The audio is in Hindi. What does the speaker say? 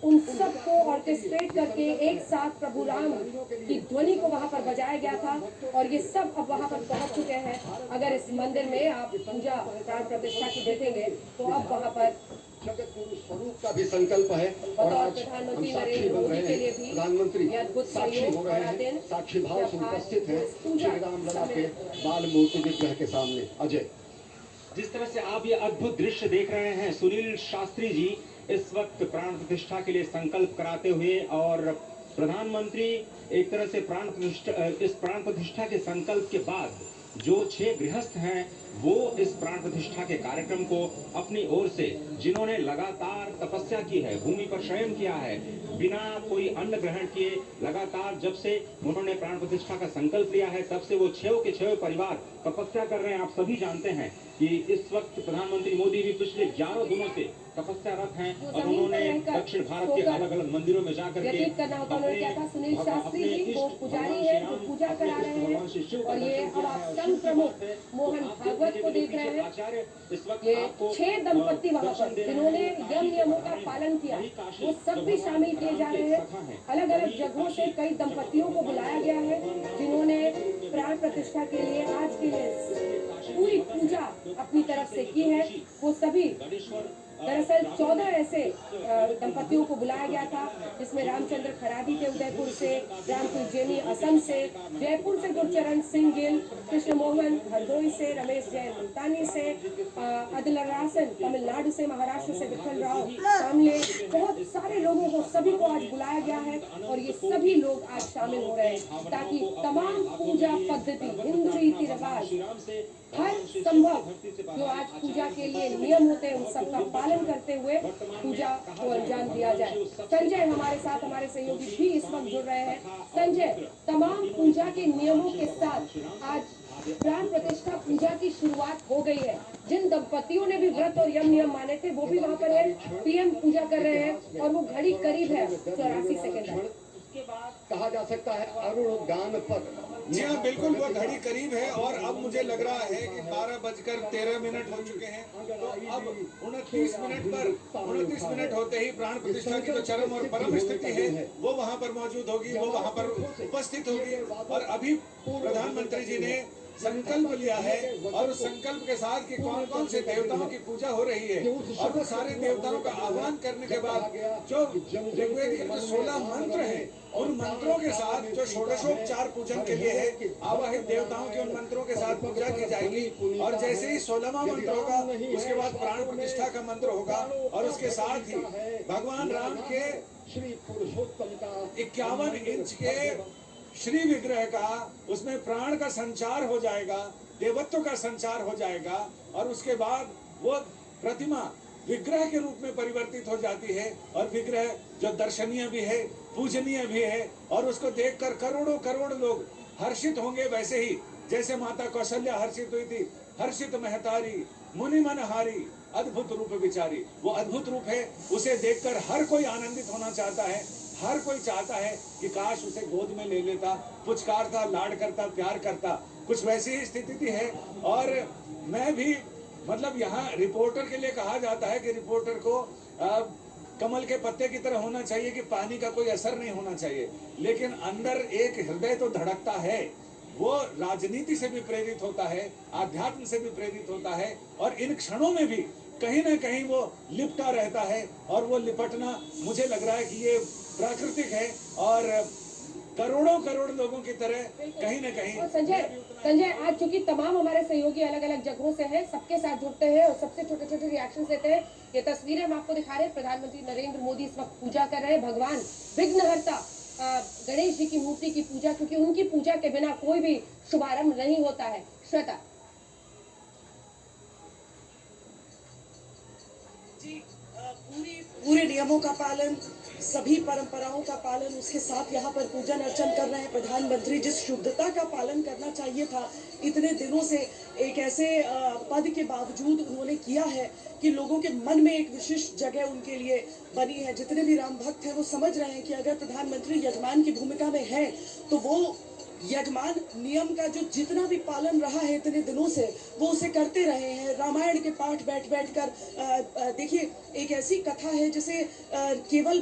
उन सबको ऑर्केस्ट्रेट करके एक साथ प्रभु राम की ध्वनि को वहां पर बजाया गया था और ये सब अब वहां पर पहुंच चुके हैं। अगर इस मंदिर में आप पूजा प्राण प्रतिष्ठा की देखेंगे तो अब वहां पर जगत गुरु स्वरूप का भी संकल्प है और आज प्रधानमंत्री हम साक्षी नरेंद्र बन मोदी रहे के लिए हैं। भी प्रधानमंत्री अद्भुत साक्षी हो रहे हैं, साक्षी भाव से उपस्थित है श्री राम लला के बाल मूर्ति विग्रह के सामने। अजय, जिस तरह से आप ये अद्भुत दृश्य देख रहे हैं, सुनील शास्त्री जी इस वक्त प्राण प्रतिष्ठा के लिए संकल्प कराते हुए और प्रधानमंत्री एक तरह से इस प्राण प्रतिष्ठा के संकल्प के बाद जो 6 गृहस्थ हैं वो इस प्राण प्रतिष्ठा के कार्यक्रम को अपनी ओर से, जिन्होंने लगातार तपस्या की है, भूमि पर शयन किया है, बिना कोई अन्न ग्रहण किए लगातार जब से उन्होंने प्राण प्रतिष्ठा का संकल्प लिया है तब से वो 6 के 6 परिवार तपस्या कर रहे हैं। आप सभी जानते हैं कि इस वक्त प्रधानमंत्री मोदी भी पिछले 11 दिनों से तपस्यारत हैं और उन्होंने दक्षिण भारत के अलग अलग मंदिरों में जाकर के सुनील शास्त्री जी वो पुजारी है जो पूजा करा रहे हैं और ये अब आप संघ प्रमुख मोहन भागवत को देख रहे हैं। ये 6 दंपत्ति वहाँ पर जिन्होंने यम नियमों का पालन किया वो सब भी शामिल किए जा रहे हैं। अलग अलग जगहों से कई दंपत्तियों को बुलाया गया है जिन्होंने प्राण प्रतिष्ठा के लिए आज के लिए पूरी पूजा अपनी तरफ से की है। वो सभी दरअसल 14 ऐसे दंपतियों को बुलाया गया था जिसमें रामचंद्र खरादी थे उदयपुर से, रामपुर जेनी असम से, जयपुर से गुरचरण सिंह गिल, कृष्ण मोहन हरदोई से, रमेश जैन मुल्तानी से, अदलरासन तमिलनाडु से, महाराष्ट्र से विठल राव कामले, बहुत सारे लोगों को सभी को आज बुलाया गया है और ये सभी लोग आज शामिल हो रहे हैं ताकि तमाम पूजा पद्धति, हिंदू रीति रिवाज, हर संभव जो आज पूजा के लिए नियम होते हैं उन सबका पालन करते हुए पूजा को अंजाम दिया जाए। संजय हमारे साथ, हमारे सहयोगी भी इस वक्त जुड़ रहे हैं। संजय, तमाम पूजा के नियमों के साथ आज प्राण प्रतिष्ठा पूजा की शुरुआत हो गई है। जिन दंपतियों ने भी व्रत और यम नियम माने थे वो भी वहाँ पर है, पीएम पूजा कर रहे हैं और वो घड़ी करीब है 84 सेकेंड। कहा जा सकता है अरुण गान पर। जी हाँ, बिल्कुल वो घड़ी करीब है और अब मुझे लग रहा है कि 12:13 हो चुके हैं। तो अब 29 मिनट होते ही प्राण प्रतिष्ठा की जो चरम और परम स्थिति है वो वहाँ पर मौजूद होगी, वो वहाँ पर उपस्थित होगी। और अभी प्रधानमंत्री जी ने संकल्प लिया है और उस संकल्प के साथ कि कौन कौन से देवताओं की पूजा हो रही है और वो सारे देवताओं का आह्वान करने के बाद जो ऋग्वेद के 16 मंत्र हैं उन मंत्रों के साथ जो षोडशोपचार पूजन के लिए है आवाहित देवताओं के उन मंत्रों के साथ पूजा की जाएगी। और जैसे ही 16वां मंत्र होगा उसके बाद प्राण प्रतिष्ठा का मंत्र होगा और उसके साथ ही भगवान राम के श्री पुरुषोत्तम का 51 इंच के श्री विग्रह का, उसमें प्राण का संचार हो जाएगा, देवत्व का संचार हो जाएगा और उसके बाद वो प्रतिमा विग्रह के रूप में परिवर्तित हो जाती है और विग्रह जो दर्शनीय भी है, पूजनीय भी है और उसको देखकर करोड़ों करोड़ लोग हर्षित होंगे। वैसे ही जैसे माता कौशल्या हर्षित हुई थी, हर्षित महतारी मुनि मनहारी अद्भुत रूप विचारी, वो अद्भुत रूप है, उसे देखकर हर कोई आनंदित होना चाहता है। हर कोई चाहता है कि काश उसे गोद में ले लेता, पुचकारता, लाड करता, प्यार करता, कुछ वैसी ही स्थिति है। और मैं भी मतलब यहाँ रिपोर्टर के लिए कहा जाता है कि रिपोर्टर को कमल के पत्ते की तरह होना चाहिए कि पानी का कोई असर नहीं होना चाहिए, लेकिन अंदर एक हृदय तो धड़कता है, वो राजनीति से भी प्रेरित होता है, आध्यात्म से भी प्रेरित होता है और इन क्षणों में भी कहीं ना कहीं वो लिपटा रहता है और वो लिपटना मुझे लग रहा है कि ये प्राकृतिक है और करोड़ों करोड़ लोगों की तरह कहीं न कहीं। संजय आज चूंकि तमाम हमारे सहयोगी अलग अलग जगहों से हैं, सबके साथ जुड़ते हैं और सबसे छोटे छोटे रिएक्शन देते हैं। ये तस्वीरें हम आपको दिखा रहे हैं, प्रधानमंत्री नरेंद्र मोदी इस वक्त पूजा कर रहे हैं भगवान विघ्नहर्ता गणेश जी की मूर्ति की पूजा, क्योंकि उनकी पूजा के बिना कोई भी शुभारंभ नहीं होता है। श्वेता जी, पूरे नियमों का पालन, सभी परंपराओं का पालन, उसके साथ यहाँ पर पूजन अर्चन कर रहे हैं प्रधानमंत्री। जिस शुद्धता का पालन करना चाहिए था इतने दिनों से एक ऐसे पद के बावजूद उन्होंने किया है कि लोगों के मन में एक विशिष्ट जगह उनके लिए बनी है। जितने भी राम भक्त हैं वो समझ रहे हैं कि अगर प्रधानमंत्री यजमान की भूमिका में है तो वो यजमान नियम का जो जितना भी पालन रहा है इतने दिनों से वो उसे करते रहे हैं। रामायण के पाठ बैठ कर देखिए, एक ऐसी कथा है जिसे केवल